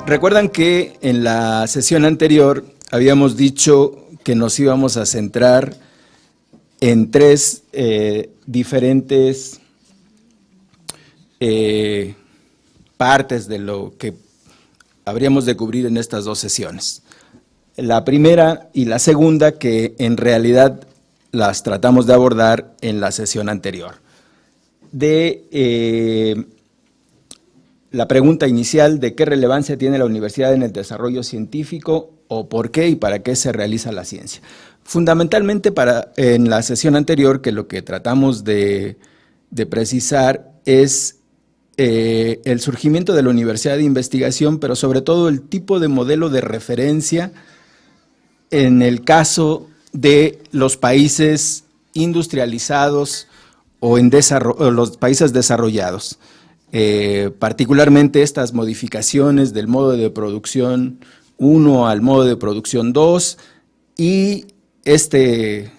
Recuerdan que en la sesión anterior habíamos dicho que nos íbamos a centrar en tres diferentes partes de lo que habríamos de cubrir en estas dos sesiones. La primera y la segunda, que en realidad las tratamos de abordar en la sesión anterior. La pregunta inicial de qué relevancia tiene la universidad en el desarrollo científico o por qué y para qué se realiza la ciencia. Fundamentalmente en la sesión anterior, que lo que tratamos de precisar es el surgimiento de la universidad de investigación, pero sobre todo el tipo de modelo de referencia en el caso de los países industrializados o en los países desarrollados. Particularmente estas modificaciones del modo de producción 1 al modo de producción 2 y este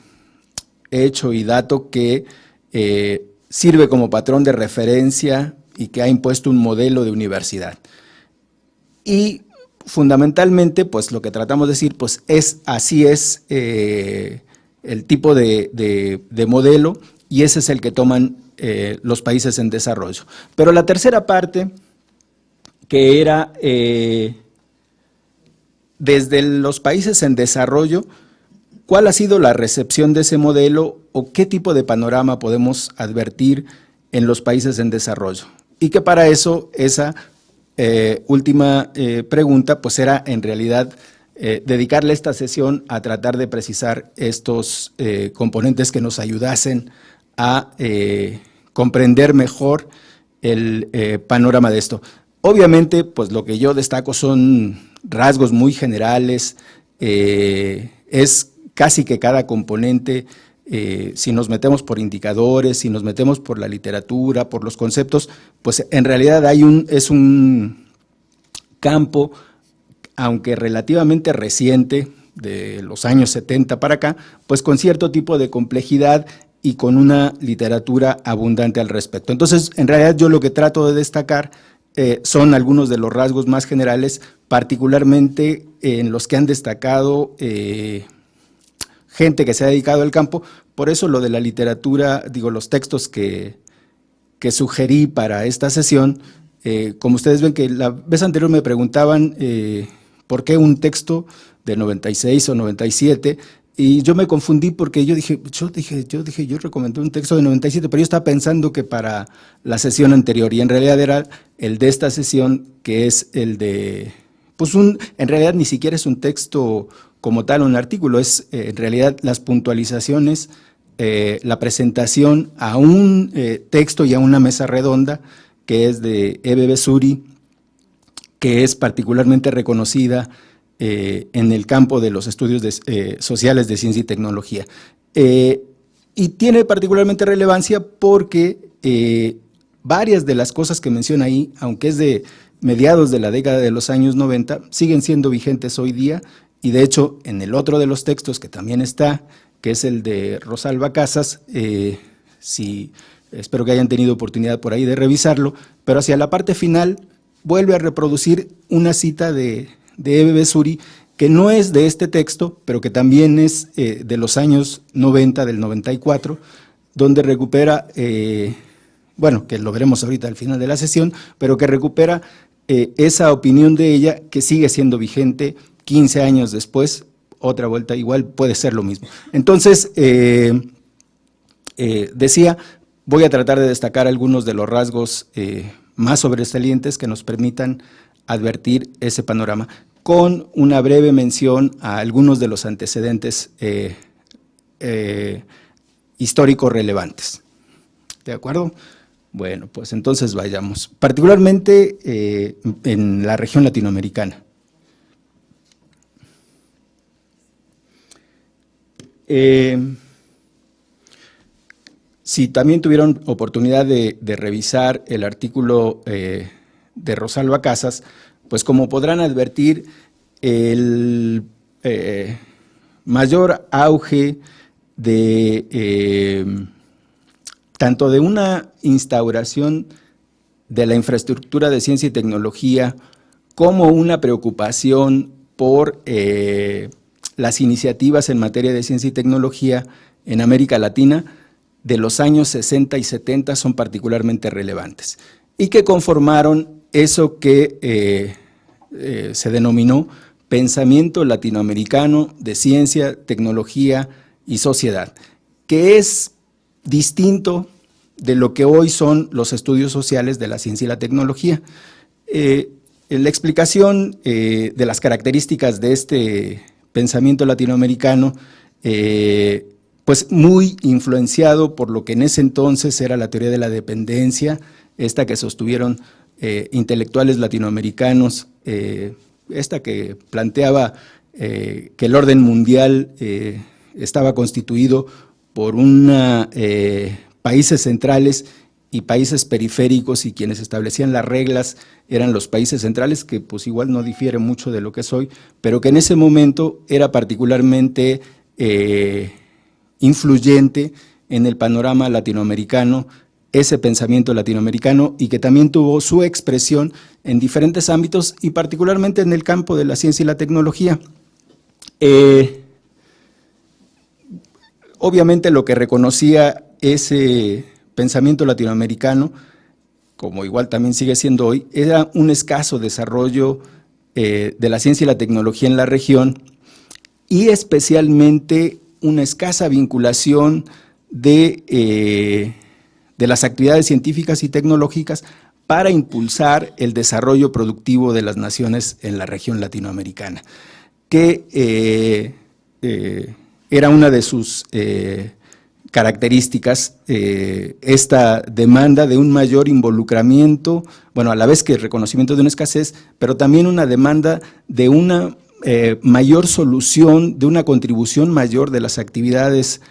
hecho y dato que sirve como patrón de referencia y que ha impuesto un modelo de universidad. Y fundamentalmente, pues lo que tratamos de decir, pues así es el tipo de modelo, y ese es el que toman los países en desarrollo. Pero la tercera parte, que era desde los países en desarrollo, ¿cuál ha sido la recepción de ese modelo o qué tipo de panorama podemos advertir en los países en desarrollo? Y que para eso esa última pregunta pues era en realidad dedicarle esta sesión a tratar de precisar estos componentes que nos ayudasen a comprender mejor el panorama de esto. Obviamente, pues lo que yo destaco son rasgos muy generales, es casi que cada componente, si nos metemos por indicadores, si nos metemos por la literatura, por los conceptos, pues en realidad es un campo, aunque relativamente reciente, de los años 70 para acá, pues con cierto tipo de complejidad y con una literatura abundante al respecto. Entonces, en realidad yo lo que trato de destacar son algunos de los rasgos más generales, particularmente en los que han destacado gente que se ha dedicado al campo. Por eso lo de la literatura, digo, los textos que sugerí para esta sesión, como ustedes ven que la vez anterior me preguntaban por qué un texto de 96 o 97, y yo me confundí porque yo recomendé un texto de 97, pero yo estaba pensando que para la sesión anterior, y en realidad era el de esta sesión, que es el de, pues en realidad ni siquiera es un texto como tal, un artículo, es en realidad las puntualizaciones, la presentación a un texto y a una mesa redonda, que es de Ebe Besuri, que es particularmente reconocida en el campo de los estudios sociales de ciencia y tecnología. Y tiene particularmente relevancia porque varias de las cosas que menciona ahí, aunque es de mediados de la década de los años 90, siguen siendo vigentes hoy día, y de hecho en el otro de los textos que también está, que es el de Rosalba Casas, espero que hayan tenido oportunidad por ahí de revisarlo, pero hacia la parte final vuelve a reproducir una cita de Ebe Besuri, que no es de este texto, pero que también es de los años 90, del 94, donde recupera, bueno, que lo veremos ahorita al final de la sesión, pero que recupera esa opinión de ella que sigue siendo vigente 15 años después, otra vuelta igual puede ser lo mismo. Entonces, decía, voy a tratar de destacar algunos de los rasgos más sobresalientes que nos permitan advertir ese panorama, con una breve mención a algunos de los antecedentes históricos relevantes. ¿De acuerdo? Bueno, pues entonces vayamos. Particularmente en la región latinoamericana. Si también tuvieron oportunidad de revisar el artículo de Rosalba Casas, pues como podrán advertir, el mayor auge de tanto de una instauración de la infraestructura de ciencia y tecnología como una preocupación por las iniciativas en materia de ciencia y tecnología en América Latina de los años 60 y 70 son particularmente relevantes y que conformaron eso que se denominó pensamiento latinoamericano de ciencia, tecnología y sociedad, que es distinto de lo que hoy son los estudios sociales de la ciencia y la tecnología. La explicación de las características de este pensamiento latinoamericano, pues muy influenciado por lo que en ese entonces era la teoría de la dependencia, esta que sostuvieron intelectuales latinoamericanos, esta que planteaba que el orden mundial estaba constituido por países centrales y países periféricos, y quienes establecían las reglas eran los países centrales, que pues igual no difiere mucho de lo que es hoy, pero que en ese momento era particularmente influyente en el panorama latinoamericano, ese pensamiento latinoamericano, y que también tuvo su expresión en diferentes ámbitos y particularmente en el campo de la ciencia y la tecnología. Obviamente lo que reconocía ese pensamiento latinoamericano, como igual también sigue siendo hoy, era un escaso desarrollo de la ciencia y la tecnología en la región, y especialmente una escasa vinculación de las actividades científicas y tecnológicas para impulsar el desarrollo productivo de las naciones en la región latinoamericana, que era una de sus características, esta demanda de un mayor involucramiento, bueno, a la vez que el reconocimiento de una escasez, pero también una demanda de una mayor solución, de una contribución mayor de las actividades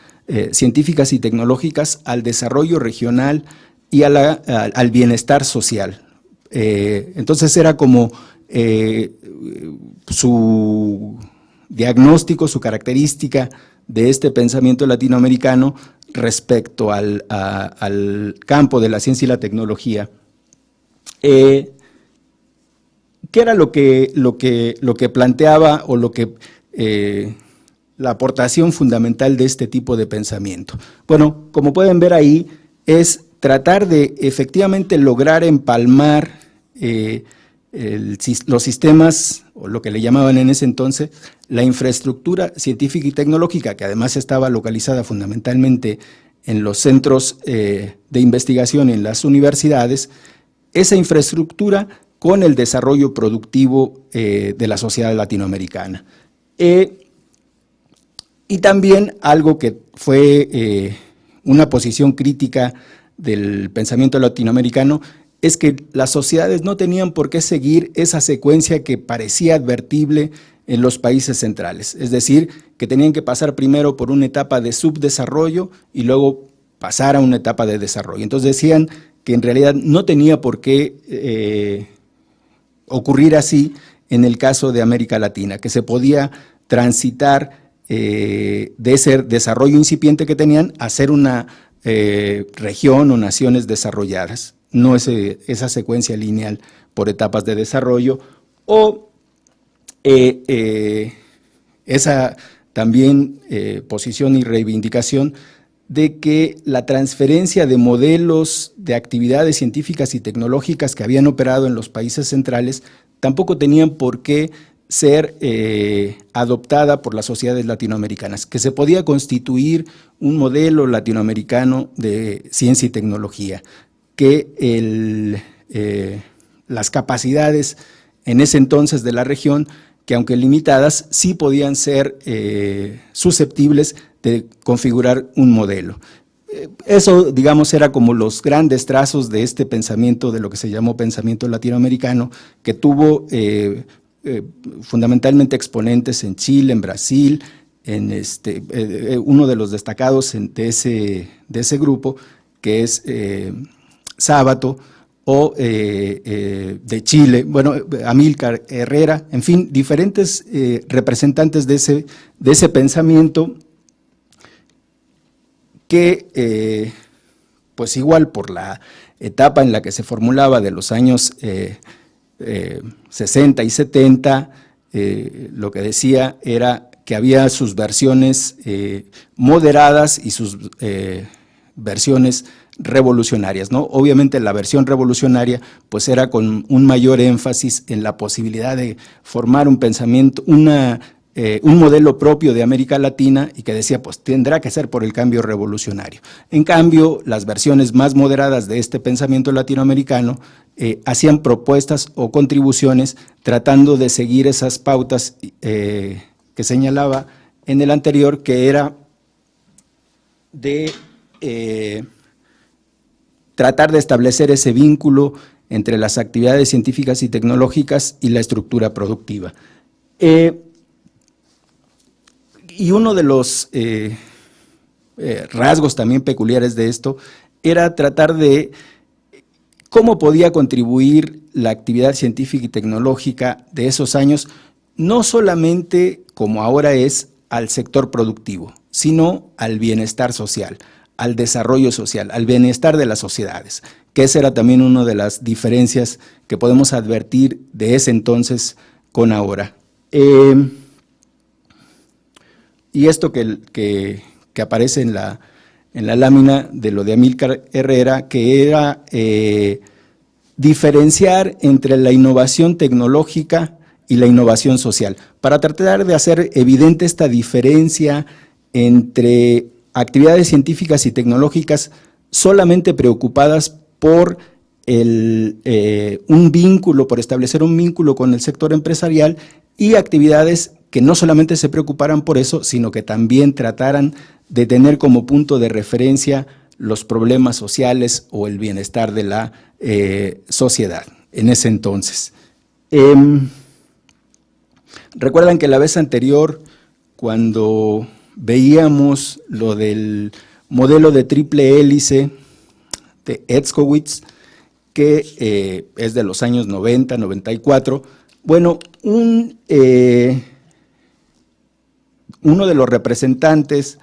científicas y tecnológicas al desarrollo regional y al bienestar social. Entonces era como su diagnóstico, su característica de este pensamiento latinoamericano respecto al campo de la ciencia y la tecnología. ¿Qué era lo que planteaba o la aportación fundamental de este tipo de pensamiento? Bueno, como pueden ver ahí, es tratar de efectivamente lograr empalmar los sistemas, o lo que le llamaban en ese entonces, la infraestructura científica y tecnológica, que además estaba localizada fundamentalmente en los centros de investigación en las universidades, esa infraestructura con el desarrollo productivo de la sociedad latinoamericana. Y también algo que fue una posición crítica del pensamiento latinoamericano es que las sociedades no tenían por qué seguir esa secuencia que parecía advertible en los países centrales, es decir, que tenían que pasar primero por una etapa de subdesarrollo y luego pasar a una etapa de desarrollo. Entonces decían que en realidad no tenía por qué ocurrir así en el caso de América Latina, que se podía transitar de ese desarrollo incipiente que tenían a ser una región o naciones desarrolladas, no esa secuencia lineal por etapas de desarrollo, o esa también posición y reivindicación de que la transferencia de modelos de actividades científicas y tecnológicas que habían operado en los países centrales tampoco tenían por qué ser adoptada por las sociedades latinoamericanas, que se podía constituir un modelo latinoamericano de ciencia y tecnología, que las capacidades en ese entonces de la región, que aunque limitadas, sí podían ser susceptibles de configurar un modelo. Eso, digamos, era como los grandes trazos de este pensamiento, de lo que se llamó pensamiento latinoamericano, que tuvo fundamentalmente exponentes en Chile, en Brasil, uno de los destacados de ese grupo, que es Sábato, o de Chile, bueno, Amílcar Herrera, en fin, diferentes representantes de ese pensamiento que, pues igual por la etapa en la que se formulaba de los años 60 y 70, lo que decía era que había sus versiones moderadas y sus versiones revolucionarias, ¿no? Obviamente la versión revolucionaria pues era con un mayor énfasis en la posibilidad de formar un pensamiento, un modelo propio de América Latina, y que decía pues tendrá que ser por el cambio revolucionario. En cambio, las versiones más moderadas de este pensamiento latinoamericano hacían propuestas o contribuciones tratando de seguir esas pautas que señalaba en el anterior, que era de tratar de establecer ese vínculo entre las actividades científicas y tecnológicas y la estructura productiva. Y uno de los rasgos también peculiares de esto era tratar de cómo podía contribuir la actividad científica y tecnológica de esos años, no solamente como ahora es al sector productivo, sino al bienestar social, al desarrollo social, al bienestar de las sociedades, que esa era también una de las diferencias que podemos advertir de ese entonces con ahora. Y esto que aparece en la lámina de lo de Amílcar Herrera, que era diferenciar entre la innovación tecnológica y la innovación social, para tratar de hacer evidente esta diferencia entre actividades científicas y tecnológicas solamente preocupadas por un vínculo, por establecer un vínculo con el sector empresarial, y actividades que no solamente se preocuparan por eso, sino que también trataran de tener como punto de referencia los problemas sociales o el bienestar de la sociedad en ese entonces. Recuerdan que la vez anterior, cuando veíamos lo del modelo de triple hélice de Hetzkowitz, que es de los años 90, 94, bueno, uno de los representantes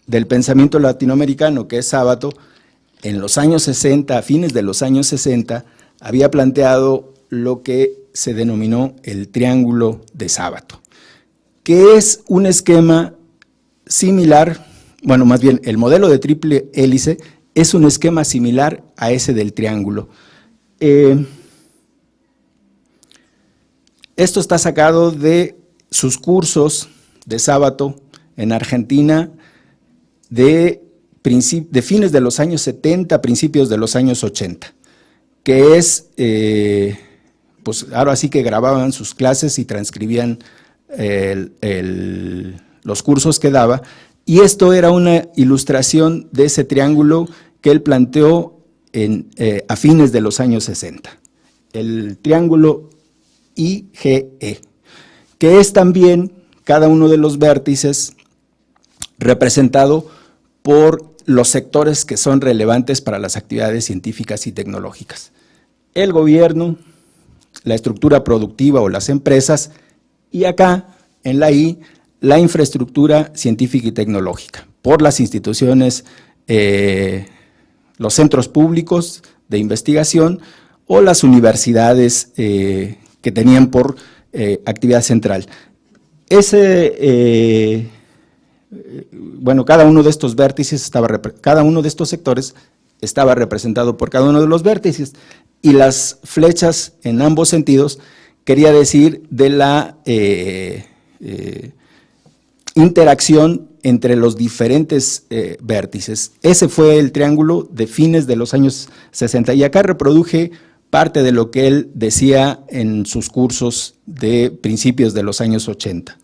del pensamiento latinoamericano, que es Sábato, en los años 60, a fines de los años 60, había planteado lo que se denominó el triángulo de Sábato, que es un esquema similar, bueno, más bien el modelo de triple hélice es un esquema similar a ese del triángulo. Esto está sacado de sus cursos de Sábato en Argentina de fines de los años 70, principios de los años 80, que es, pues ahora sí que grababan sus clases y transcribían los cursos que daba, y esto era una ilustración de ese triángulo que él planteó a fines de los años 60, el triángulo IGE, que es también cada uno de los vértices representado por los sectores que son relevantes para las actividades científicas y tecnológicas: el gobierno, la estructura productiva o las empresas, y acá, en la I, la infraestructura científica y tecnológica, por las instituciones, los centros públicos de investigación o las universidades que tenían por actividad central. Bueno, cada uno de estos vértices cada uno de estos sectores estaba representado por cada uno de los vértices, y las flechas en ambos sentidos quería decir de la interacción entre los diferentes vértices. Ese fue el triángulo de fines de los años 60, y acá reproduje parte de lo que él decía en sus cursos de principios de los años 80.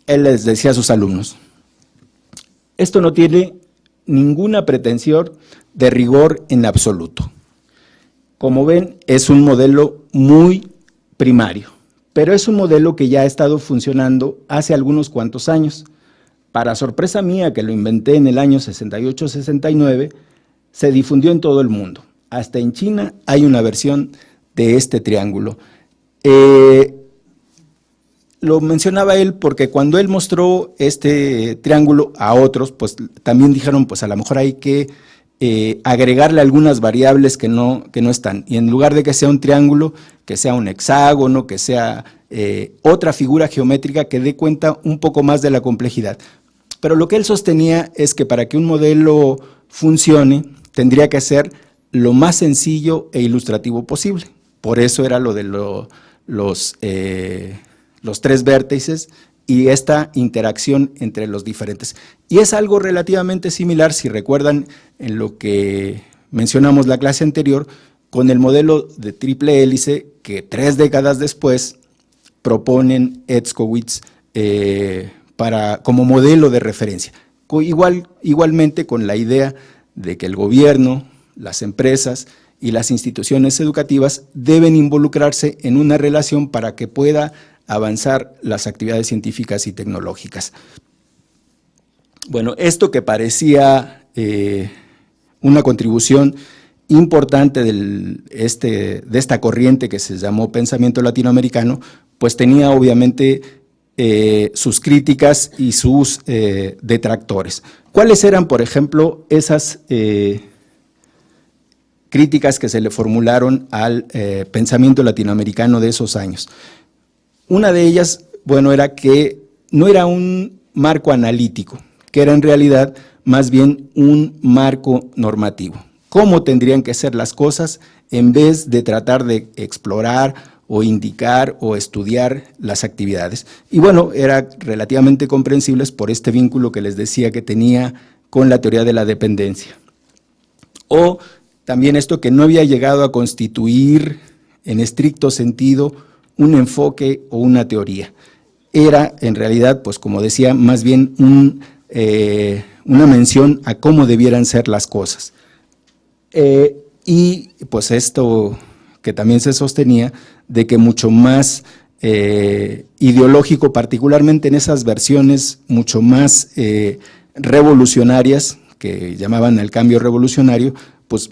Él les decía a sus alumnos: esto no tiene ninguna pretensión de rigor en absoluto. Como ven, es un modelo muy primario, pero es un modelo que ya ha estado funcionando hace algunos cuantos años. Para sorpresa mía, que lo inventé en el año 68-69, se difundió en todo el mundo. Hasta en China hay una versión de este triángulo. Lo mencionaba él porque cuando él mostró este triángulo a otros, pues también dijeron, pues a lo mejor hay que agregarle algunas variables que no están. Y en lugar de que sea un triángulo, que sea un hexágono, que sea otra figura geométrica que dé cuenta un poco más de la complejidad. Pero lo que él sostenía es que para que un modelo funcione, tendría que ser lo más sencillo e ilustrativo posible. Por eso era lo de los 3 vértices y esta interacción entre los diferentes. Y es algo relativamente similar, si recuerdan en lo que mencionamos la clase anterior, con el modelo de triple hélice que 3 décadas después proponen Hetzkowitz como modelo de referencia. Igualmente con la idea de que el gobierno, las empresas y las instituciones educativas deben involucrarse en una relación para que pueda avanzar las actividades científicas y tecnológicas. Bueno, esto que parecía una contribución importante de esta corriente que se llamó pensamiento latinoamericano, pues tenía obviamente sus críticas y sus detractores. ¿Cuáles eran, por ejemplo, esas críticas que se le formularon al pensamiento latinoamericano de esos años? Una de ellas, bueno, era que no era un marco analítico, que era en realidad más bien un marco normativo. ¿Cómo tendrían que ser las cosas en vez de tratar de explorar o indicar o estudiar las actividades? Y bueno, era relativamente comprensibles por este vínculo que les decía que tenía con la teoría de la dependencia. O también esto que no había llegado a constituir en estricto sentido un enfoque o una teoría. Era en realidad, pues como decía, más bien una mención a cómo debieran ser las cosas. Y pues esto que también se sostenía de que mucho más ideológico, particularmente en esas versiones mucho más revolucionarias, que llamaban el cambio revolucionario, pues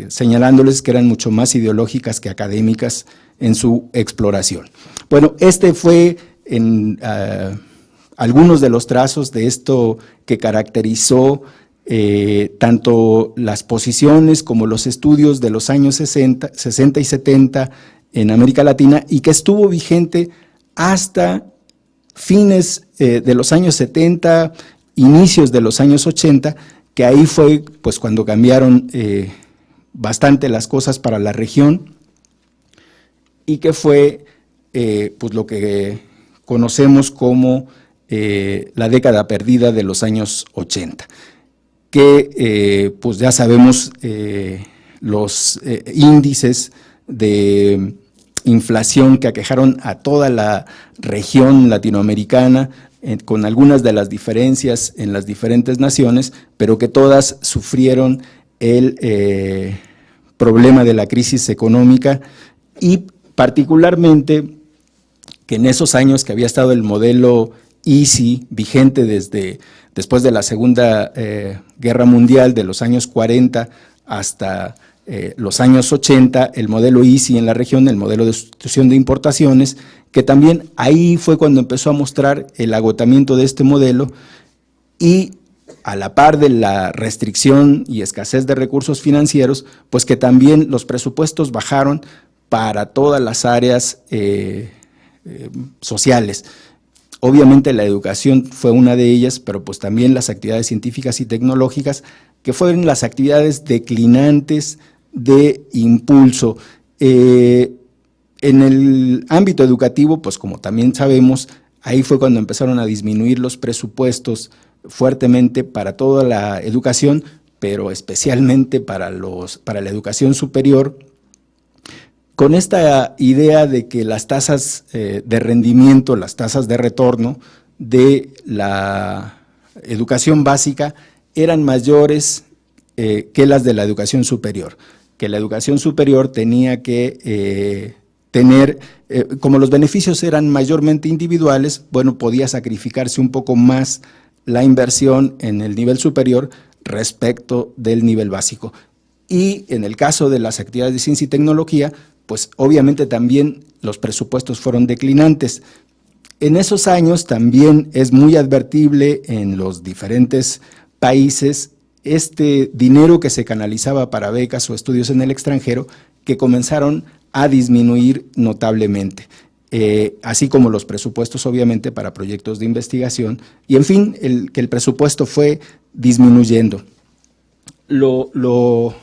señalándoles que eran mucho más ideológicas que académicas en su exploración. Bueno, este fue algunos de los trazos de esto que caracterizó tanto las posiciones como los estudios de los años 60 y 70 en América Latina y que estuvo vigente hasta fines de los años 70, inicios de los años 80, que ahí fue pues cuando cambiaron bastante las cosas para la región y que fue pues lo que conocemos como la década perdida de los años 80, que pues ya sabemos los índices de inflación que aquejaron a toda la región latinoamericana, con algunas de las diferencias en las diferentes naciones, pero que todas sufrieron el problema de la crisis económica y particularmente que en esos años que había estado el modelo EASY vigente después de la Segunda Guerra Mundial, de los años 40 hasta los años 80, el modelo EASY en la región, el modelo de sustitución de importaciones, que también ahí fue cuando empezó a mostrar el agotamiento de este modelo y a la par de la restricción y escasez de recursos financieros, pues que también los presupuestos bajaron para todas las áreas sociales. Obviamente la educación fue una de ellas, pero pues también las actividades científicas y tecnológicas, que fueron las actividades declinantes de impulso. En el ámbito educativo, pues como también sabemos, ahí fue cuando empezaron a disminuir los presupuestos fuertemente para toda la educación, pero especialmente para la educación superior, con esta idea de que las tasas de rendimiento, las tasas de retorno de la educación básica eran mayores que las de la educación superior, que la educación superior tenía que tener, como los beneficios eran mayormente individuales, bueno, podía sacrificarse un poco más la inversión en el nivel superior respecto del nivel básico. Y en el caso de las actividades de ciencia y tecnología, pues obviamente también los presupuestos fueron declinantes. En esos años también es muy advertible en los diferentes países este dinero que se canalizaba para becas o estudios en el extranjero, que comenzaron a disminuir notablemente, así como los presupuestos obviamente para proyectos de investigación, y en fin, que el presupuesto fue disminuyendo. Lo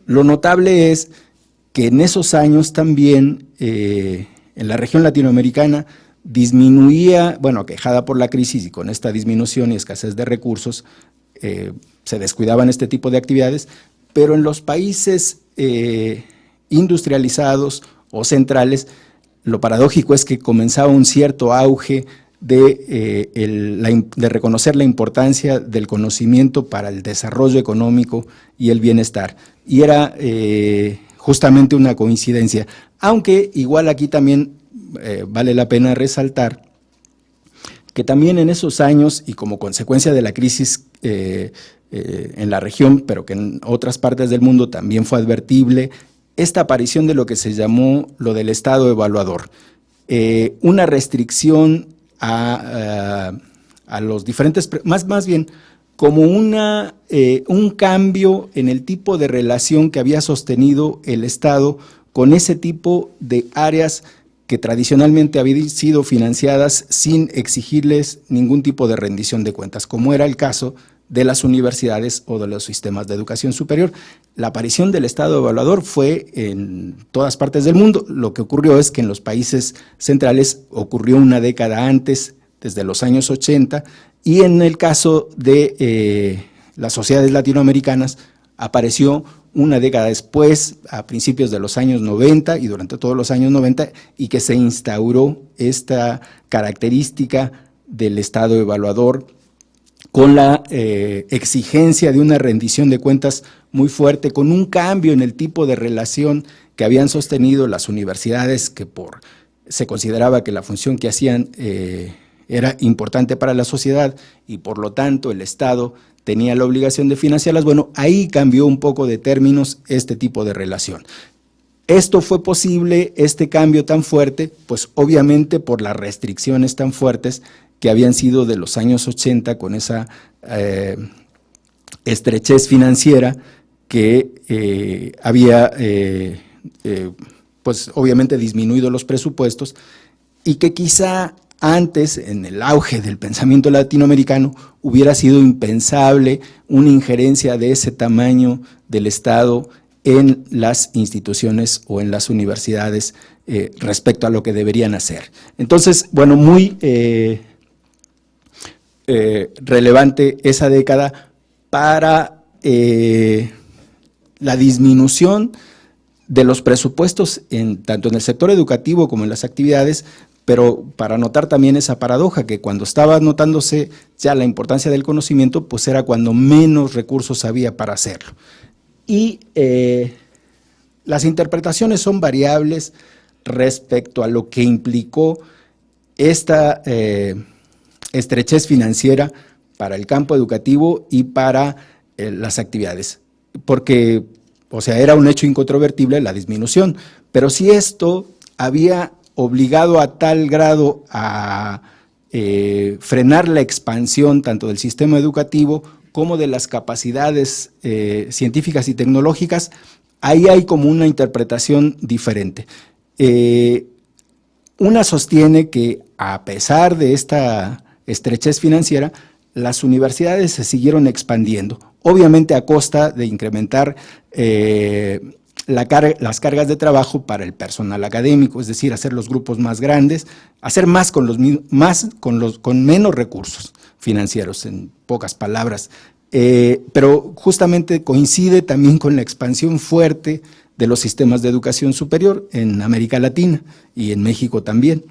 notable es que en esos años también en la región latinoamericana disminuía, bueno, aquejada por la crisis y con esta disminución y escasez de recursos, se descuidaban este tipo de actividades, pero en los países industrializados o centrales, lo paradójico es que comenzaba un cierto auge de reconocer la importancia del conocimiento para el desarrollo económico y el bienestar. Y era justamente una coincidencia, aunque igual aquí también vale la pena resaltar que también en esos años y como consecuencia de la crisis en la región, pero que en otras partes del mundo también fue advertible, esta aparición de lo que se llamó lo del Estado evaluador, una restricción a los diferentes, más bien como un cambio en el tipo de relación que había sostenido el Estado con ese tipo de áreas que tradicionalmente habían sido financiadas sin exigirles ningún tipo de rendición de cuentas, como era el caso de las universidades o de los sistemas de educación superior. La aparición del Estado evaluador fue en todas partes del mundo. Lo que ocurrió es que en los países centrales ocurrió una década antes, desde los años 80, y en el caso de las sociedades latinoamericanas apareció una década después, a principios de los años 90 y durante todos los años 90, y que se instauró esta característica del Estado evaluador con la exigencia de una rendición de cuentas muy fuerte, con un cambio en el tipo de relación que habían sostenido las universidades, que se consideraba que la función que hacían era importante para la sociedad y por lo tanto el Estado tenía la obligación de financiarlas. Bueno, ahí cambió un poco de términos este tipo de relación. Esto fue posible, este cambio tan fuerte, pues obviamente por las restricciones tan fuertes que habían sido de los años 80 con esa estrechez financiera que había pues obviamente disminuido los presupuestos y que quizá antes, en el auge del pensamiento latinoamericano, hubiera sido impensable una injerencia de ese tamaño del Estado en las instituciones o en las universidades respecto a lo que deberían hacer. Entonces, bueno, muy relevante esa década para la disminución de los presupuestos tanto en el sector educativo como en las actividades, pero para notar también esa paradoja que cuando estaba notándose ya la importancia del conocimiento, pues era cuando menos recursos había para hacerlo. Y las interpretaciones son variables respecto a lo que implicó esta estrechez financiera para el campo educativo y para las actividades, porque, o sea, era un hecho incontrovertible la disminución, pero si esto había obligado a tal grado a frenar la expansión tanto del sistema educativo como de las capacidades científicas y tecnológicas, ahí hay como una interpretación diferente. Una sostiene que a pesar de esta estrechez financiera, las universidades se siguieron expandiendo, obviamente a costa de incrementar las cargas de trabajo para el personal académico, es decir, hacer los grupos más grandes, hacer más con menos recursos financieros, en pocas palabras, pero justamente coincide también con la expansión fuerte de los sistemas de educación superior en América Latina y en México también.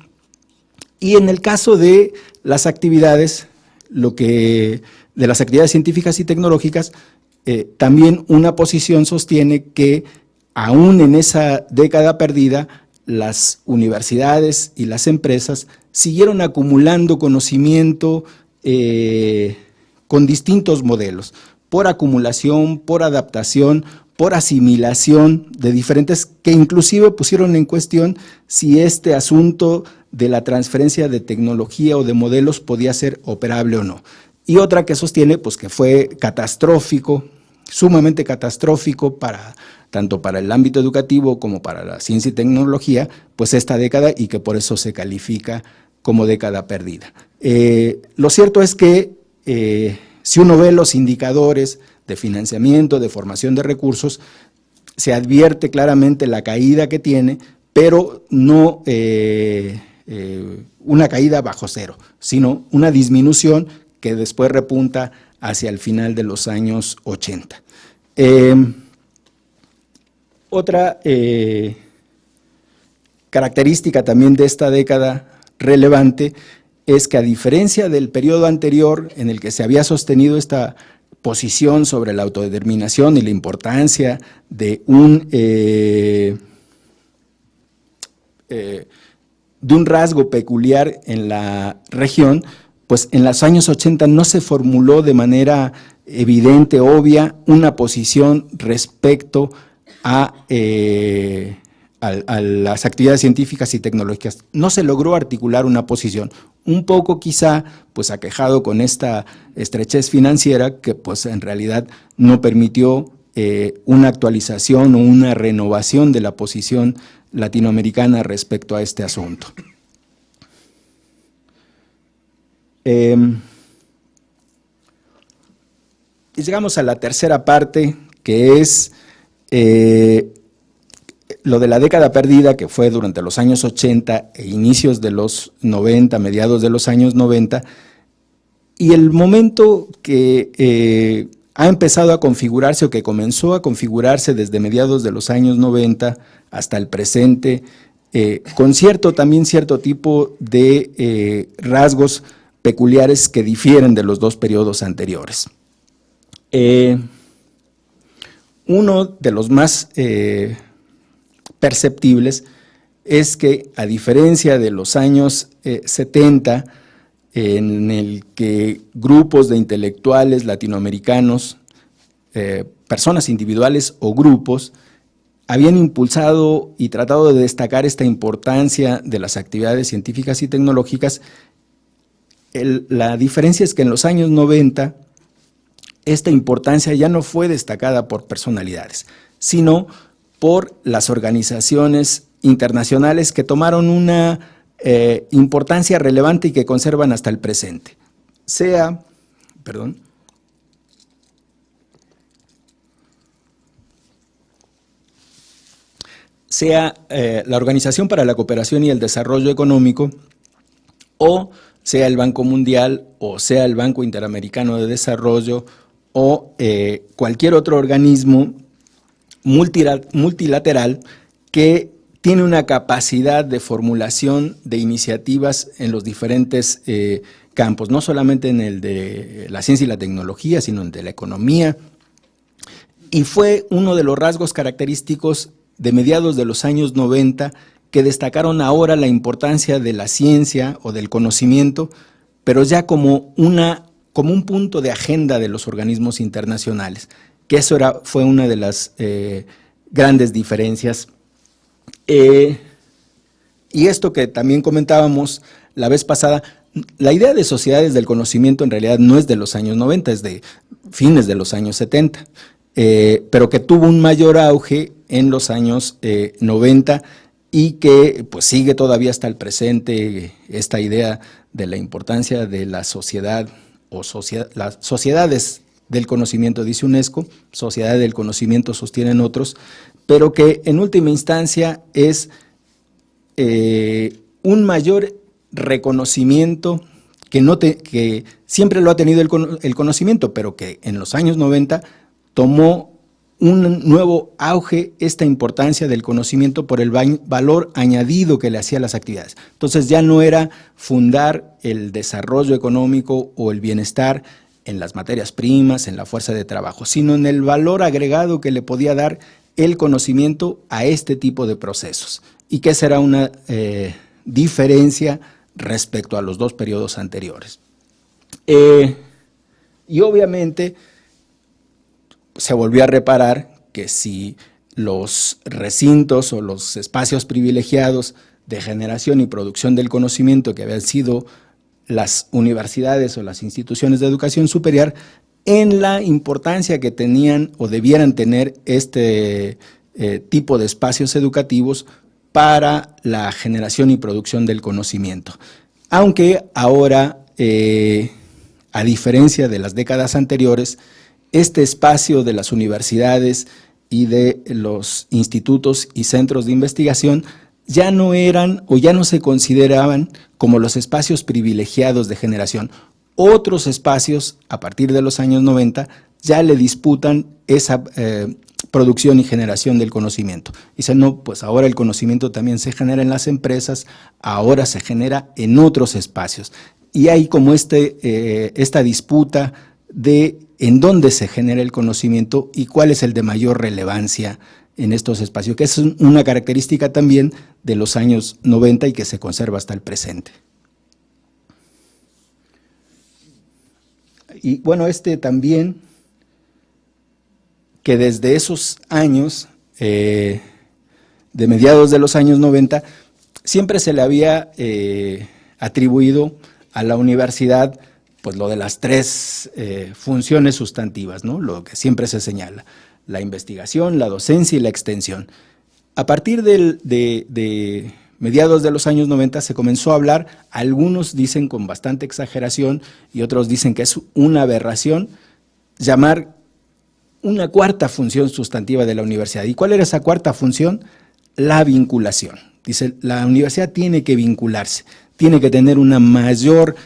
Y en el caso de las actividades, de las actividades científicas y tecnológicas, también una posición sostiene que aún en esa década perdida, las universidades y las empresas siguieron acumulando conocimiento con distintos modelos, por acumulación, por adaptación, por asimilación de diferentes, que inclusive pusieron en cuestión si este asunto de la transferencia de tecnología o de modelos podía ser operable o no. y otra que sostiene pues, que fue catastrófico, sumamente catastrófico tanto para el ámbito educativo como para la ciencia y tecnología, pues esta década, y que por eso se califica como década perdida. Lo cierto es que si uno ve los indicadores de financiamiento, de formación de recursos, se advierte claramente la caída que tiene, pero no una caída bajo cero, sino una disminución que después repunta hacia el final de los años 80. Otra característica también de esta década relevante es que, a diferencia del periodo anterior en el que se había sostenido esta posición sobre la autodeterminación y la importancia de un rasgo peculiar en la región, pues en los años 80 no se formuló de manera evidente, obvia, una posición respecto a las actividades científicas y tecnológicas. No se logró articular una posición, un poco quizá pues aquejado con esta estrechez financiera que pues en realidad no permitió una actualización o una renovación de la posición latinoamericana respecto a este asunto. Y llegamos a la tercera parte, que es lo de la década perdida, que fue durante los años 80 e inicios de los 90, mediados de los años 90, y el momento que ha empezado a configurarse, o que comenzó a configurarse desde mediados de los años 90 hasta el presente, con también cierto tipo de rasgos peculiares que difieren de los dos periodos anteriores. Uno de los más perceptibles es que, a diferencia de los años 70, en el que grupos de intelectuales latinoamericanos, personas individuales o grupos, habían impulsado y tratado de destacar esta importancia de las actividades científicas y tecnológicas, la diferencia es que en los años 90 esta importancia ya no fue destacada por personalidades, sino por las organizaciones internacionales que tomaron una importancia relevante y que conservan hasta el presente. Sea la Organización para la Cooperación y el Desarrollo Económico, o sea el Banco Mundial, o sea el Banco Interamericano de Desarrollo, o cualquier otro organismo multilateral que tiene una capacidad de formulación de iniciativas en los diferentes campos, no solamente en el de la ciencia y la tecnología, sino en el de la economía, y fue uno de los rasgos característicos de mediados de los años 90 que destacaron ahora la importancia de la ciencia o del conocimiento, pero ya como un punto de agenda de los organismos internacionales, que eso fue una de las grandes diferencias. Y esto que también comentábamos la vez pasada, la idea de sociedades del conocimiento en realidad no es de los años 90, es de fines de los años 70, pero que tuvo un mayor auge en los años 90 y que pues sigue todavía hasta el presente esta idea de la importancia de la sociedad o las sociedades del conocimiento, dice UNESCO, sociedad del conocimiento sostienen otros, pero que en última instancia es un mayor reconocimiento que siempre lo ha tenido el conocimiento, pero que en los años 90 tomó un nuevo auge esta importancia del conocimiento por el valor añadido que le hacía a las actividades. Entonces ya no era fundar el desarrollo económico o el bienestar en las materias primas, en la fuerza de trabajo, sino en el valor agregado que le podía dar el conocimiento a este tipo de procesos, y que será una diferencia respecto a los dos periodos anteriores. Y obviamente se volvió a reparar que si los recintos o los espacios privilegiados de generación y producción del conocimiento que habían sido las universidades o las instituciones de educación superior en la importancia que tenían o debieran tener este tipo de espacios educativos para la generación y producción del conocimiento. Aunque ahora, a diferencia de las décadas anteriores, este espacio de las universidades y de los institutos y centros de investigación ya no eran o ya no se consideraban como los espacios privilegiados de generación. Otros espacios, a partir de los años 90, ya le disputan esa producción y generación del conocimiento. Dicen, no, pues ahora el conocimiento también se genera en las empresas, ahora se genera en otros espacios. Y hay como esta disputa de en dónde se genera el conocimiento y cuál es el de mayor relevancia en estos espacios, que es una característica también de los años 90 y que se conserva hasta el presente. Y bueno, también, que desde esos años, de mediados de los años 90, siempre se le había atribuido a la universidad pues lo de las tres funciones sustantivas, ¿no? Lo que siempre se señala, la investigación, la docencia y la extensión. A partir de mediados de los años 90 se comenzó a hablar, algunos dicen con bastante exageración y otros dicen que es una aberración, llamar una cuarta función sustantiva de la universidad. ¿Y cuál era esa cuarta función? La vinculación. Dice, la universidad tiene que vincularse, tiene que tener una mayor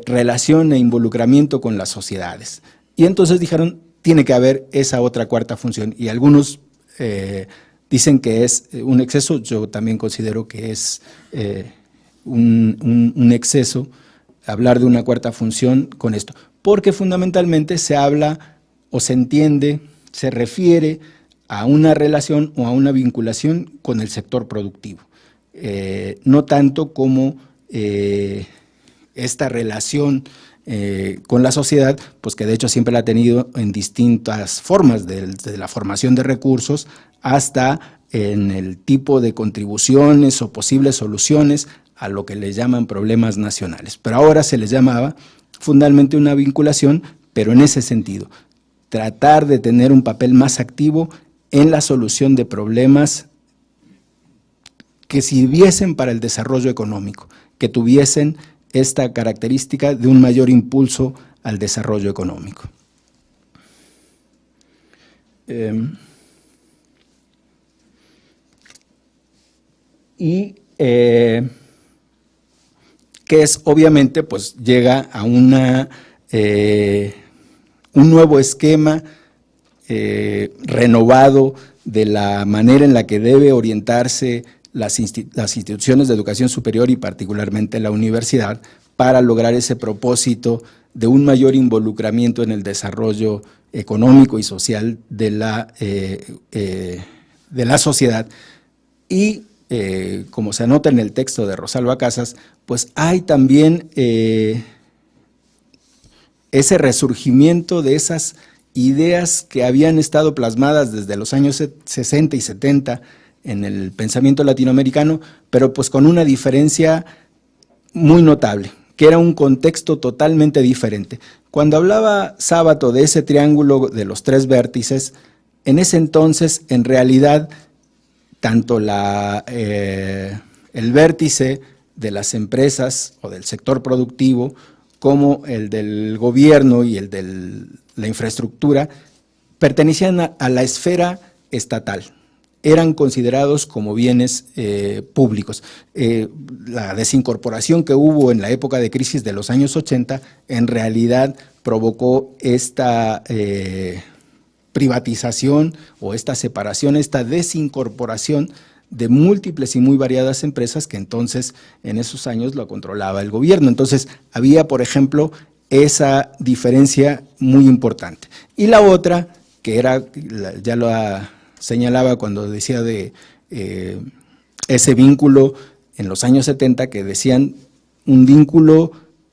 relación e involucramiento con las sociedades. Y entonces dijeron, tiene que haber esa otra cuarta función. Y algunos dicen que es un exceso, yo también considero que es un exceso hablar de una cuarta función con esto, porque fundamentalmente se habla o se entiende, se refiere a una relación o a una vinculación con el sector productivo, no tanto como esta relación con la sociedad, pues que de hecho siempre la ha tenido en distintas formas, desde la formación de recursos hasta en el tipo de contribuciones o posibles soluciones a lo que le llaman problemas nacionales. Pero ahora se les llamaba fundamentalmente una vinculación, pero en ese sentido, tratar de tener un papel más activo en la solución de problemas que sirviesen para el desarrollo económico, que tuviesen esta característica de un mayor impulso al desarrollo económico. Que es obviamente, pues llega a un nuevo esquema renovado de la manera en la que debe orientarse las instituciones de educación superior y particularmente la universidad para lograr ese propósito de un mayor involucramiento en el desarrollo económico y social de la sociedad. Y como se anota en el texto de Rosalba Casas, pues hay también ese resurgimiento de esas ideas que habían estado plasmadas desde los años 60 y 70 en el pensamiento latinoamericano, pero pues con una diferencia muy notable, que era un contexto totalmente diferente. Cuando hablaba Sábato de ese triángulo de los tres vértices, en ese entonces, en realidad, tanto el vértice de las empresas o del sector productivo, como el del gobierno y el de la infraestructura, pertenecían a la esfera estatal. Eran considerados como bienes públicos. La desincorporación que hubo en la época de crisis de los años 80 en realidad provocó esta privatización o esta separación, esta desincorporación de múltiples y muy variadas empresas que entonces en esos años lo controlaba el gobierno. Entonces había, por ejemplo, esa diferencia muy importante. Y la otra, que era, ya lo señalaba cuando decía de ese vínculo en los años 70, que decían un vínculo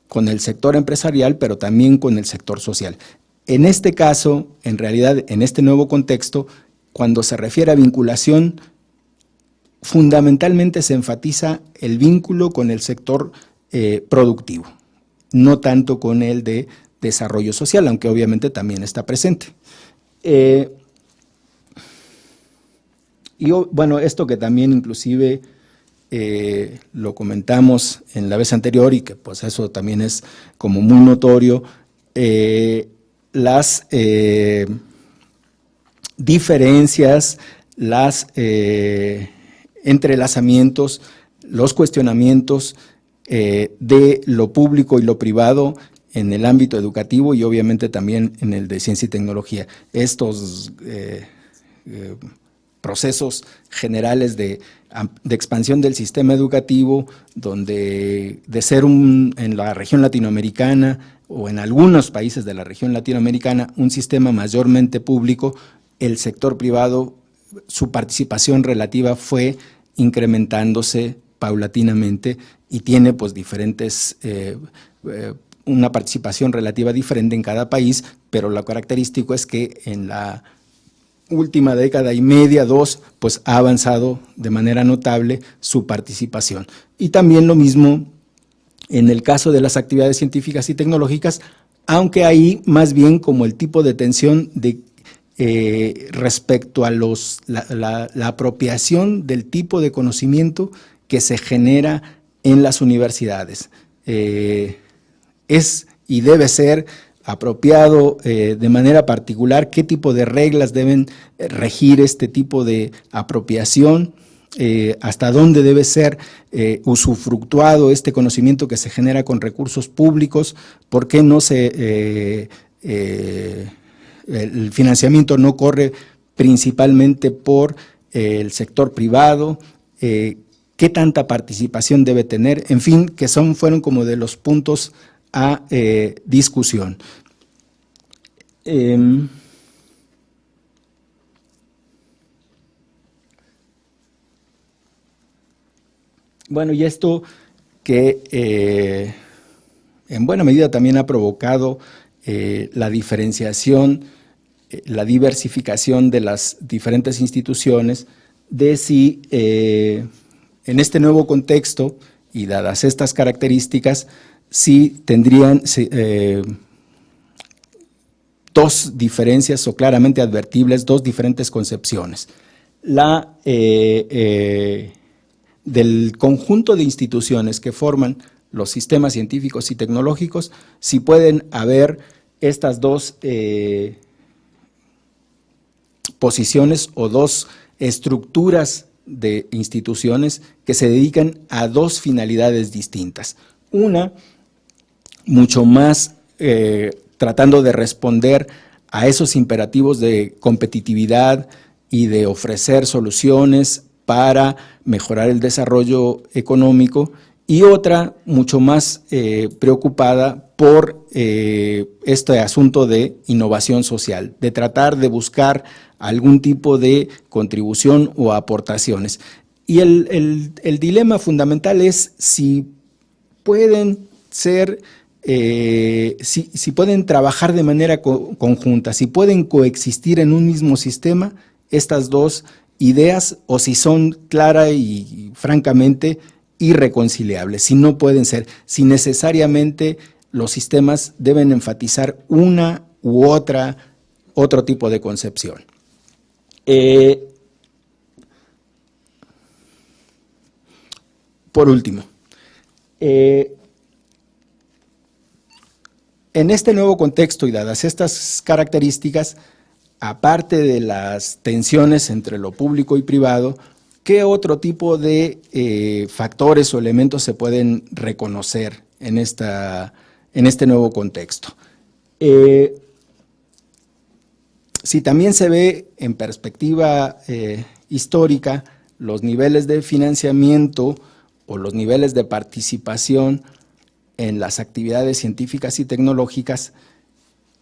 con el sector empresarial, pero también con el sector social. En este caso, en realidad, en este nuevo contexto, cuando se refiere a vinculación, fundamentalmente se enfatiza el vínculo con el sector productivo. no tanto con el de desarrollo social, aunque obviamente también está presente. Y bueno, esto que también inclusive lo comentamos en la vez anterior y que pues eso también es como muy notorio, las diferencias, las entrelazamientos, los cuestionamientos de lo público y lo privado en el ámbito educativo y obviamente también en el de ciencia y tecnología. Estos procesos generales de expansión del sistema educativo, donde de ser en la región latinoamericana o en algunos países de la región latinoamericana un sistema mayormente público, el sector privado, su participación relativa fue incrementándose paulatinamente y tiene pues diferentes, una participación relativa diferente en cada país, pero lo característico es que en la última década y media, dos, pues ha avanzado de manera notable su participación. Y también lo mismo en el caso de las actividades científicas y tecnológicas, aunque ahí más bien como el tipo de tensión de respecto a la apropiación del tipo de conocimiento que se genera en las universidades. Es y debe ser apropiado de manera particular qué tipo de reglas deben regir este tipo de apropiación, hasta dónde debe ser usufructuado este conocimiento que se genera con recursos públicos, por qué no el financiamiento no corre principalmente por el sector privado, qué tanta participación debe tener, en fin, que fueron como de los puntos a discusión. Bueno, y esto que en buena medida también ha provocado la diferenciación, la diversificación de las diferentes instituciones, de si en este nuevo contexto y dadas estas características, sí tendrían dos diferencias o claramente advertibles, dos diferentes concepciones. La del conjunto de instituciones que forman los sistemas científicos y tecnológicos, si pueden haber estas dos posiciones o dos estructuras de instituciones que se dedican a dos finalidades distintas. Una, mucho más tratando de responder a esos imperativos de competitividad y de ofrecer soluciones para mejorar el desarrollo económico, y otra mucho más preocupada por este asunto de innovación social, de tratar de buscar algún tipo de contribución o aportaciones. Y el dilema fundamental es si pueden ser, si pueden trabajar de manera conjunta, si pueden coexistir en un mismo sistema estas dos ideas, o si son clara y francamente irreconciliables, si no pueden ser, si necesariamente los sistemas deben enfatizar una u otro tipo de concepción. Por último, en este nuevo contexto y dadas estas características, aparte de las tensiones entre lo público y privado, ¿qué otro tipo de factores o elementos se pueden reconocer en este nuevo contexto? Si también se ve en perspectiva histórica los niveles de financiamiento o los niveles de participación en las actividades científicas y tecnológicas,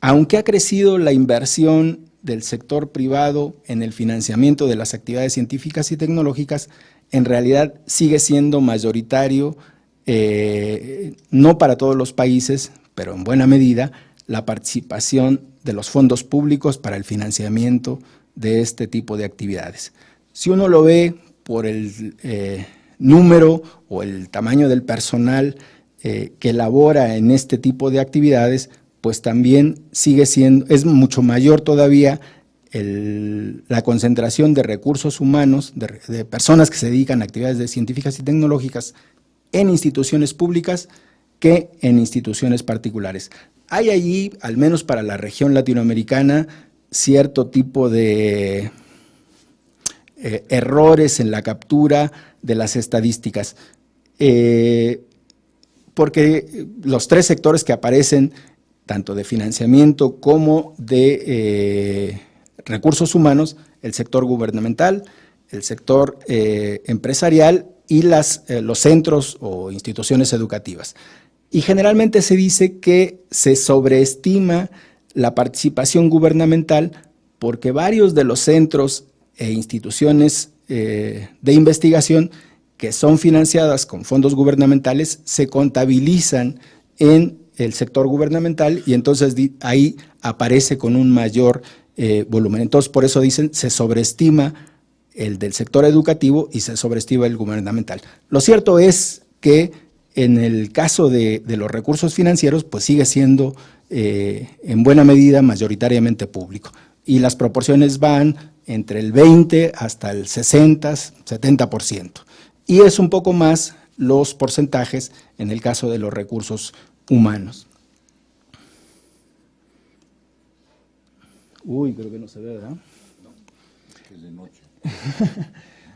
aunque ha crecido la inversión del sector privado en el financiamiento de las actividades científicas y tecnológicas, en realidad sigue siendo mayoritario, no para todos los países, pero en buena medida, la participación de los fondos públicos para el financiamiento de este tipo de actividades. Si uno lo ve por el número o el tamaño del personal que labora en este tipo de actividades, pues también sigue siendo, es mucho mayor todavía la concentración de recursos humanos, de personas que se dedican a actividades científicas y tecnológicas en instituciones públicas que en instituciones particulares. Hay allí, al menos para la región latinoamericana, cierto tipo de errores en la captura de las estadísticas, porque los tres sectores que aparecen, tanto de financiamiento como de recursos humanos, el sector gubernamental, el sector empresarial y los centros o instituciones educativas. Y generalmente se dice que se sobreestima la participación gubernamental porque varios de los centros e instituciones de investigación que son financiadas con fondos gubernamentales se contabilizan en el sector gubernamental y entonces ahí aparece con un mayor volumen. Entonces, por eso dicen, se sobreestima el del sector educativo y se sobreestima el gubernamental. Lo cierto es que en el caso de los recursos financieros, pues sigue siendo en buena medida mayoritariamente público. Y las proporciones van entre el 20 hasta el 60, 70%. Y es un poco más los porcentajes en el caso de los recursos humanos. Uy, creo que no se ve, ¿verdad? No, es que es de noche.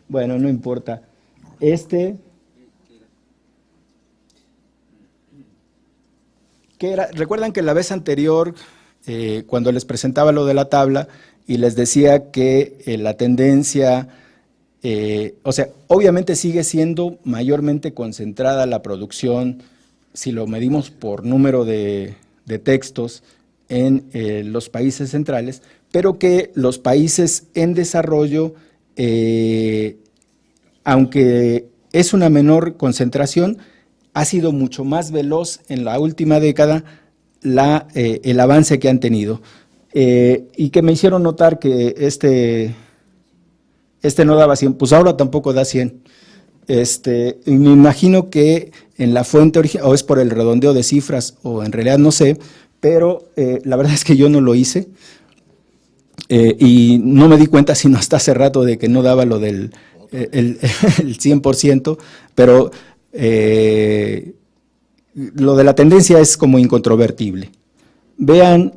Bueno, no importa. ¿Recuerdan que la vez anterior, cuando les presentaba lo de la tabla y les decía que la tendencia, o sea, obviamente sigue siendo mayormente concentrada la producción, si lo medimos por número de textos en los países centrales, pero que los países en desarrollo, aunque es una menor concentración, ha sido mucho más veloz en la última década el avance que han tenido. Y que me hicieron notar que este no daba 100, pues ahora tampoco da 100. Y me imagino que en la fuente original, o es por el redondeo de cifras, o en realidad no sé, pero la verdad es que yo no lo hice. Y no me di cuenta sino hasta hace rato de que no daba lo del el 100%, pero lo de la tendencia es como incontrovertible. Vean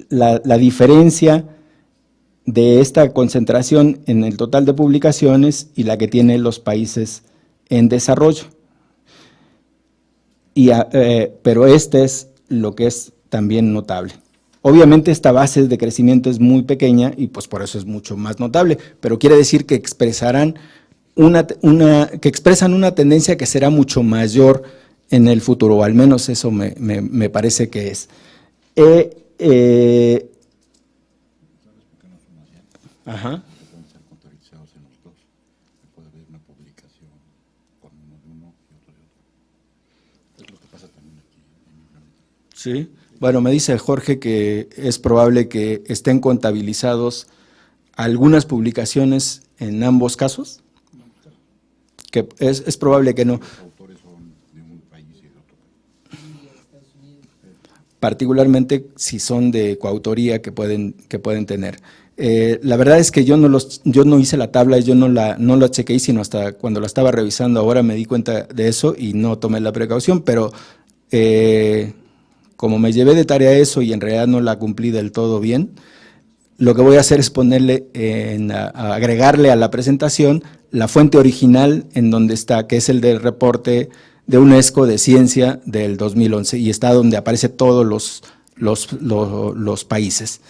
la diferencia de esta concentración en el total de publicaciones y la que tienen los países en desarrollo. Pero este es lo que es también notable. Obviamente esta base de crecimiento es muy pequeña y pues por eso es mucho más notable, pero quiere decir que expresan una tendencia que será mucho mayor en el futuro, o al menos eso me parece que es. Ajá. Pueden ser contabilizados en los dos. Puede haber una publicación con uno de uno y otro de otro. Es lo que pasa también aquí en mi planeta. Sí. Bueno, me dice Jorge que es probable que estén contabilizados algunas publicaciones en ambos casos. Que es probable que no. Los autores son de un país y de otro país. Particularmente si son de coautoría que pueden tener. La verdad es que yo no hice la tabla, yo no la chequeé, sino hasta cuando la estaba revisando ahora me di cuenta de eso y no tomé la precaución, pero como me llevé de tarea eso y en realidad no la cumplí del todo bien, lo que voy a hacer es ponerle, agregarle a la presentación la fuente original en donde está, que es el del reporte de UNESCO de ciencia del 2011 y está donde aparece todos los países.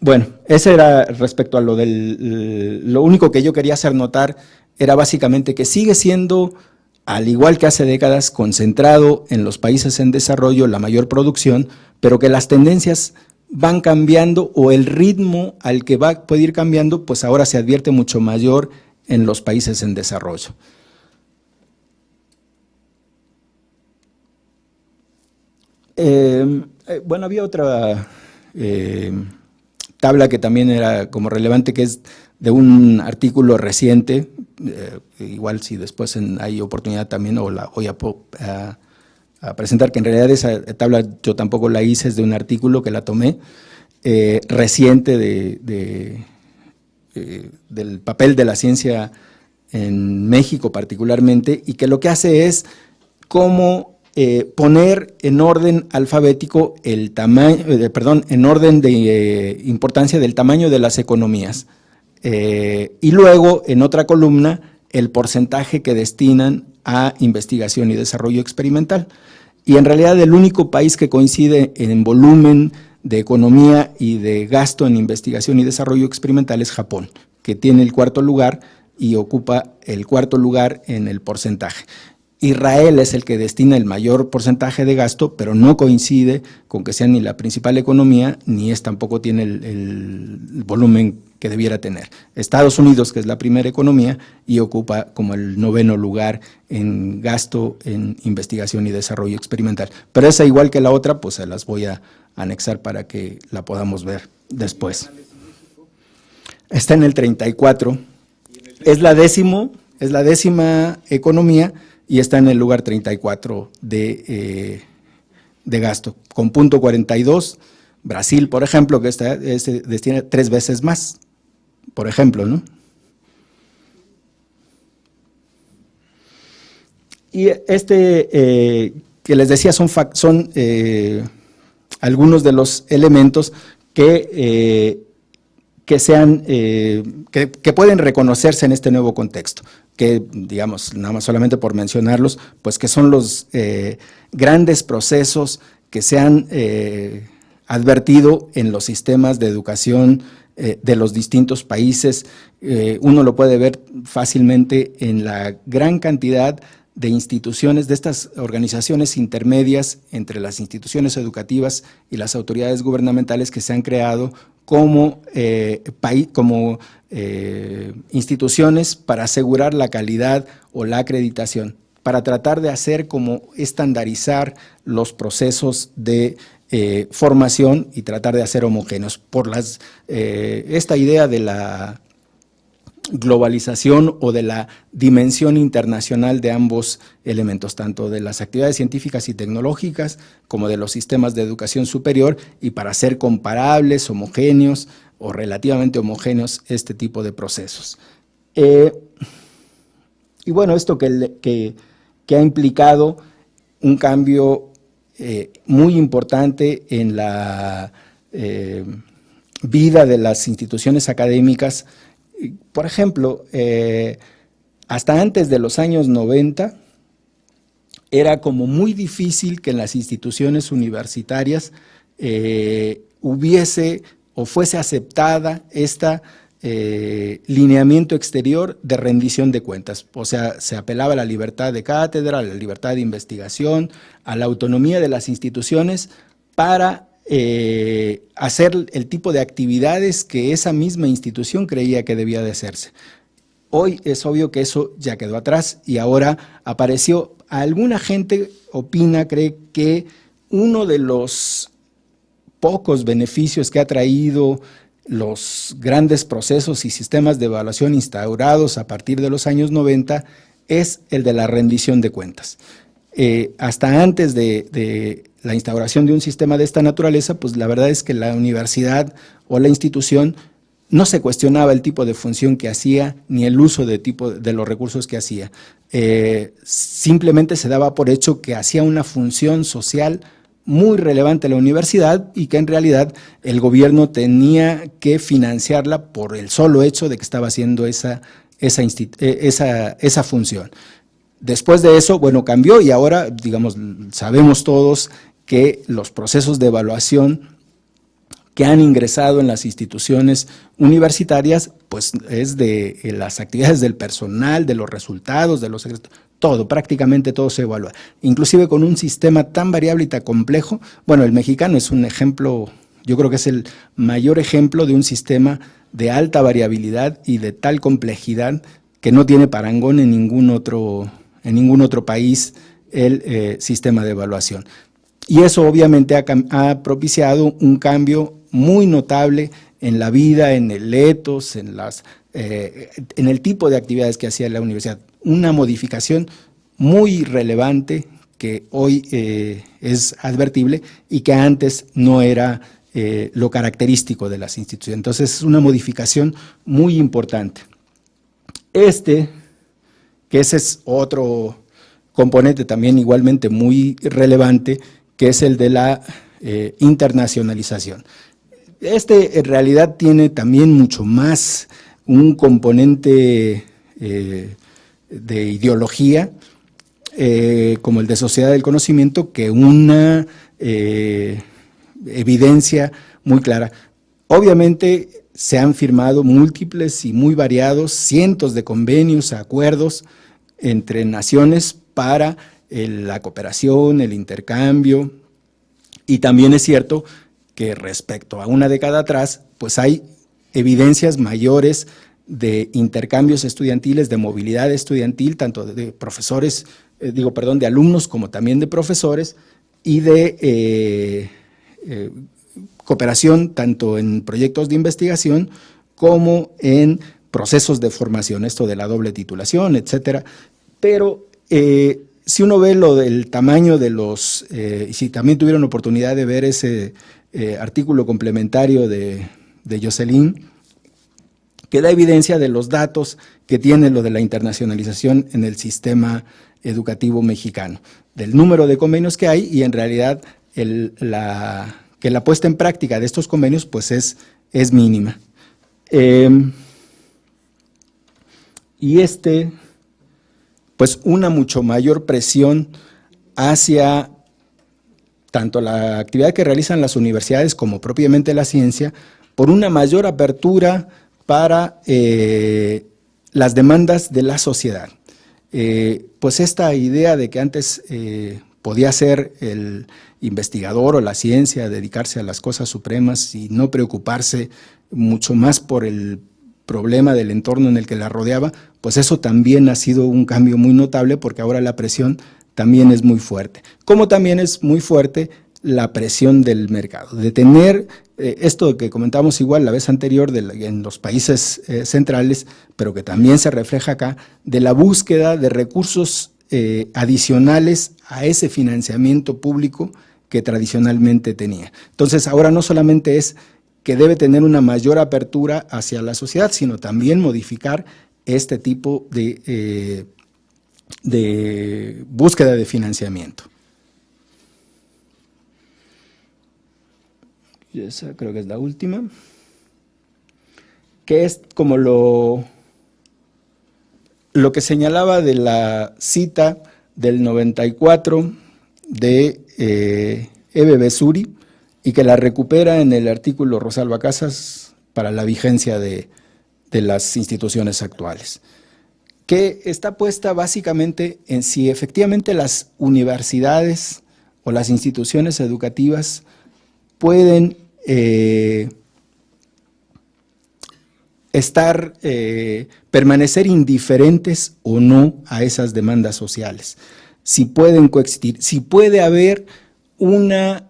Bueno, ese era respecto a lo único que yo quería hacer notar era básicamente que sigue siendo, al igual que hace décadas, concentrado en los países en desarrollo la mayor producción, pero que las tendencias van cambiando o el ritmo al que puede ir cambiando, pues ahora se advierte mucho mayor en los países en desarrollo. Bueno, había otra tabla que también era como relevante, que es un artículo reciente, igual si después hay oportunidad también, o la voy a presentar, que en realidad esa tabla yo tampoco la hice, es de un artículo que la tomé, reciente del papel de la ciencia en México particularmente, y que lo que hace es cómo poner en orden alfabético el tamaño, en orden de importancia del tamaño de las economías. Y luego, en otra columna, el porcentaje que destinan a investigación y desarrollo experimental. Y en realidad el único país que coincide en volumen de economía y de gasto en investigación y desarrollo experimental es Japón, que tiene el 4º lugar y ocupa el 4º lugar en el porcentaje. Israel es el que destina el mayor porcentaje de gasto, pero no coincide con que sea ni la principal economía, ni tampoco tiene el volumen que debiera tener. Estados Unidos, que es la primera economía, y ocupa como el 9º lugar en gasto en investigación y desarrollo experimental. Pero esa, igual que la otra, pues se las voy a anexar para que la podamos ver después. Está en el 34, es la 10ª economía, y está en el lugar 34 de gasto, con punto 42. Brasil, por ejemplo, que destina 3 veces más, por ejemplo, ¿no? Y que les decía son algunos de los elementos que pueden reconocerse en este nuevo contexto, que, digamos, nada más solamente por mencionarlos, pues que son los grandes procesos que se han advertido en los sistemas de educación de los distintos países. Uno lo puede ver fácilmente en la gran cantidad de instituciones, de estas organizaciones intermedias entre las instituciones educativas y las autoridades gubernamentales que se han creado como instituciones para asegurar la calidad o la acreditación, para tratar de hacer como estandarizar los procesos de formación y tratar de hacer homogéneos. Por esta idea de la globalización o de la dimensión internacional de ambos elementos, tanto de las actividades científicas y tecnológicas como de los sistemas de educación superior, y para hacer comparables, homogéneos o relativamente homogéneos este tipo de procesos. Y bueno, esto que ha implicado un cambio muy importante en la vida de las instituciones académicas. Por ejemplo, hasta antes de los años 90, era como muy difícil que en las instituciones universitarias hubiese o fuese aceptada lineamiento exterior de rendición de cuentas. O sea, se apelaba a la libertad de cátedra, a la libertad de investigación, a la autonomía de las instituciones para hacer el tipo de actividades que esa misma institución creía que debía de hacerse. Hoy es obvio que eso ya quedó atrás y ahora apareció. Alguna gente cree que uno de los pocos beneficios que ha traído los grandes procesos y sistemas de evaluación instaurados a partir de los años 90 es el de la rendición de cuentas. Hasta antes de la instauración de un sistema de esta naturaleza, pues la verdad es que la universidad o la institución no se cuestionaba el tipo de función que hacía ni el uso de los recursos que hacía. Simplemente se daba por hecho que hacía una función social muy relevante la universidad y que en realidad el gobierno tenía que financiarla por el solo hecho de que estaba haciendo esa función. Después de eso, bueno, cambió y ahora, digamos, sabemos todos que los procesos de evaluación que han ingresado en las instituciones universitarias, pues es de las actividades del personal, de los resultados, de los secretos, todo, prácticamente todo se evalúa. Inclusive con un sistema tan variable y tan complejo, bueno, el mexicano es un ejemplo, yo creo que es el mayor ejemplo de un sistema de alta variabilidad y de tal complejidad que no tiene parangón en ningún otro país el sistema de evaluación. Y eso obviamente ha propiciado un cambio muy notable en la vida, en el ethos, en las en el tipo de actividades que hacía la universidad. Una modificación muy relevante que hoy es advertible y que antes no era lo característico de las instituciones. Entonces es una modificación muy importante. Que ese es otro componente también igualmente muy relevante, que es el de la internacionalización. En realidad tiene también mucho más un componente de ideología, como el de sociedad del conocimiento, que una evidencia muy clara. Obviamente se han firmado múltiples y muy variados, cientos de convenios, acuerdos entre naciones para la cooperación, el intercambio, y también es cierto que respecto a una década atrás, pues hay evidencias mayores de intercambios estudiantiles, de movilidad estudiantil, tanto de profesores, de alumnos como también de profesores, y de cooperación tanto en proyectos de investigación como en procesos de formación, esto de la doble titulación, etcétera. Pero si uno ve lo del tamaño de los, y si también tuvieron oportunidad de ver ese artículo complementario de Jocelyn, que da evidencia de los datos que tiene lo de la internacionalización en el sistema educativo mexicano, del número de convenios que hay, y en realidad que la puesta en práctica de estos convenios pues es mínima. Y pues una mucho mayor presión hacia tanto la actividad que realizan las universidades como propiamente la ciencia, por una mayor apertura para las demandas de la sociedad. Pues esta idea de que antes podía ser el investigador o la ciencia dedicarse a las cosas supremas y no preocuparse mucho más por el problema del entorno en el que la rodeaba, pues eso también ha sido un cambio muy notable, porque ahora la presión también es muy fuerte. Como también es muy fuerte la presión del mercado, de tener esto que comentamos igual la vez anterior en los países centrales, pero que también se refleja acá, de la búsqueda de recursos adicionales a ese financiamiento público que tradicionalmente tenía. Entonces ahora no solamente es que debe tener una mayor apertura hacia la sociedad, sino también modificar este tipo de búsqueda de financiamiento. Y esa creo que es la última, que es como lo que señalaba de la cita del 94 de Ebe Besuri, y que la recupera en el artículo Rosalba Casas para la vigencia de las instituciones actuales, que está puesta básicamente en si efectivamente las universidades o las instituciones educativas pueden permanecer indiferentes o no a esas demandas sociales, si pueden coexistir, si puede haber una,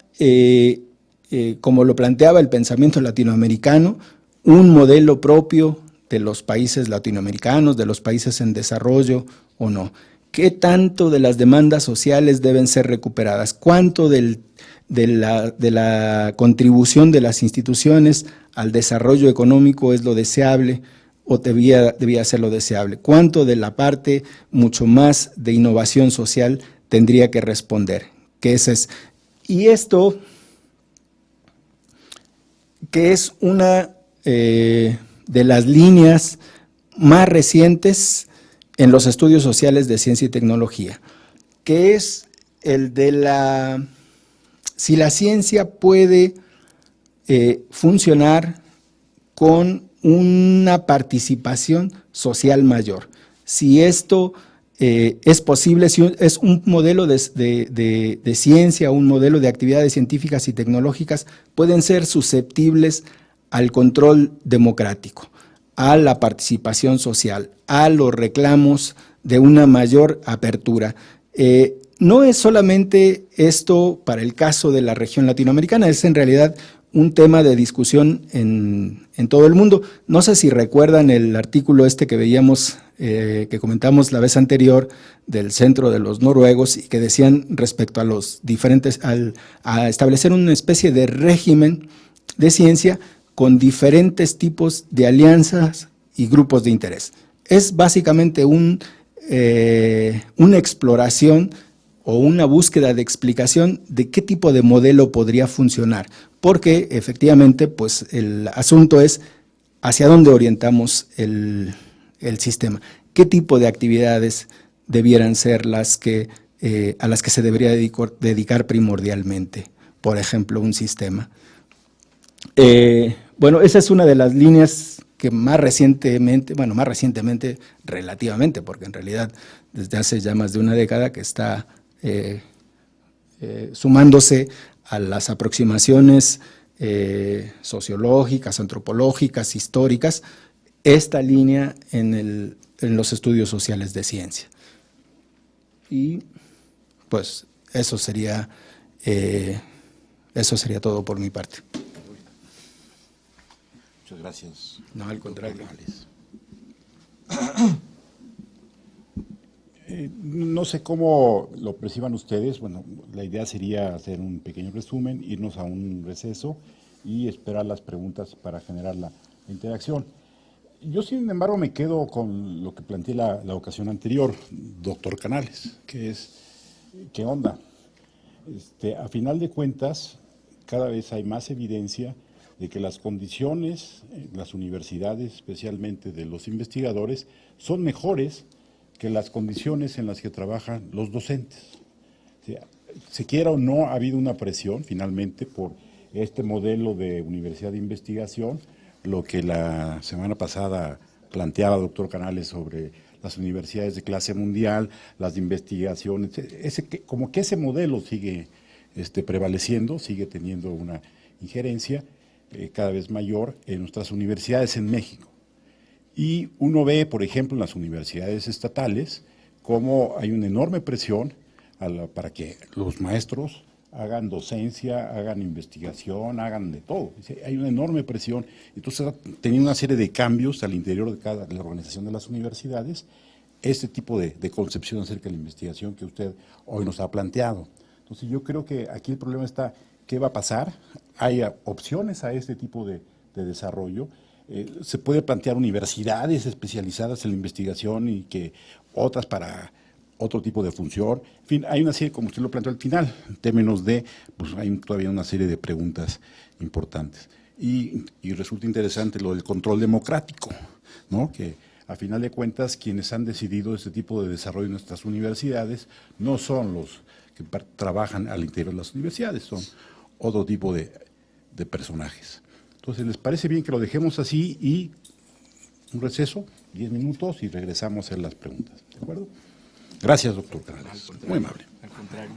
como lo planteaba el pensamiento latinoamericano, un modelo propio de los países latinoamericanos, de los países en desarrollo o no. ¿Qué tanto de las demandas sociales deben ser recuperadas? ¿Cuánto de la contribución de las instituciones al desarrollo económico es lo deseable o debía ser lo deseable? ¿Cuánto de la parte mucho más de innovación social tendría que responder? Y esto, que es una de las líneas más recientes en los estudios sociales de ciencia y tecnología, que es el de si la ciencia puede funcionar con una participación social mayor, si esto es posible, si es un modelo de ciencia, un modelo de actividades científicas y tecnológicas, pueden ser susceptibles al control democrático, a la participación social, a los reclamos de una mayor apertura. No es solamente esto para el caso de la región latinoamericana, es en realidad un tema de discusión en todo el mundo. No sé si recuerdan el artículo este que veíamos, que comentamos la vez anterior, del Centro de los Noruegos, y que decían respecto a los diferentes, a establecer una especie de régimen de ciencia con diferentes tipos de alianzas y grupos de interés. Es básicamente una exploración o una búsqueda de explicación de qué tipo de modelo podría funcionar, porque efectivamente pues el asunto es hacia dónde orientamos el sistema, qué tipo de actividades debieran ser las que, a las que se debería dedicar primordialmente, por ejemplo, un sistema. Bueno, esa es una de las líneas que más recientemente relativamente, porque en realidad desde hace ya más de una década que está sumándose a las aproximaciones sociológicas, antropológicas, históricas, esta línea en los estudios sociales de ciencia. Y pues eso sería todo por mi parte. Muchas gracias. No, al contrario. No sé cómo lo perciban ustedes. Bueno, la idea sería hacer un pequeño resumen, irnos a un receso y esperar las preguntas para generar la interacción. Yo, sin embargo, me quedo con lo que planteé la ocasión anterior, doctor Canales, que es, ¿qué onda? A final de cuentas, cada vez hay más evidencia de que las condiciones en las universidades, especialmente de los investigadores, son mejores que las condiciones en las que trabajan los docentes. O sea, se quiera o no, ha habido una presión finalmente por este modelo de universidad de investigación, lo que la semana pasada planteaba el doctor Canales sobre las universidades de clase mundial, las de investigación, como que ese modelo sigue prevaleciendo, sigue teniendo una injerencia cada vez mayor en nuestras universidades en México. Y uno ve, por ejemplo, en las universidades estatales, cómo hay una enorme presión para que los maestros hagan docencia, hagan investigación, hagan de todo. Hay una enorme presión. Entonces, teniendo una serie de cambios al interior de la organización de las universidades, este tipo de concepción acerca de la investigación que usted hoy nos ha planteado. Entonces, yo creo que aquí el problema está, ¿qué va a pasar? Hay opciones a este tipo de desarrollo. Se puede plantear universidades especializadas en la investigación y que otras para otro tipo de función. En fin, hay una serie, como usted lo planteó al final, en términos de, pues hay todavía una serie de preguntas importantes. Y resulta interesante lo del control democrático, ¿no? Que a final de cuentas quienes han decidido este tipo de desarrollo en nuestras universidades no son los que trabajan al interior de las universidades, son otro tipo de personajes. Entonces, ¿les parece bien que lo dejemos así y un receso, 10 minutos, y regresamos a hacer las preguntas? ¿De acuerdo? Gracias, doctor Canales. Muy amable. Al contrario.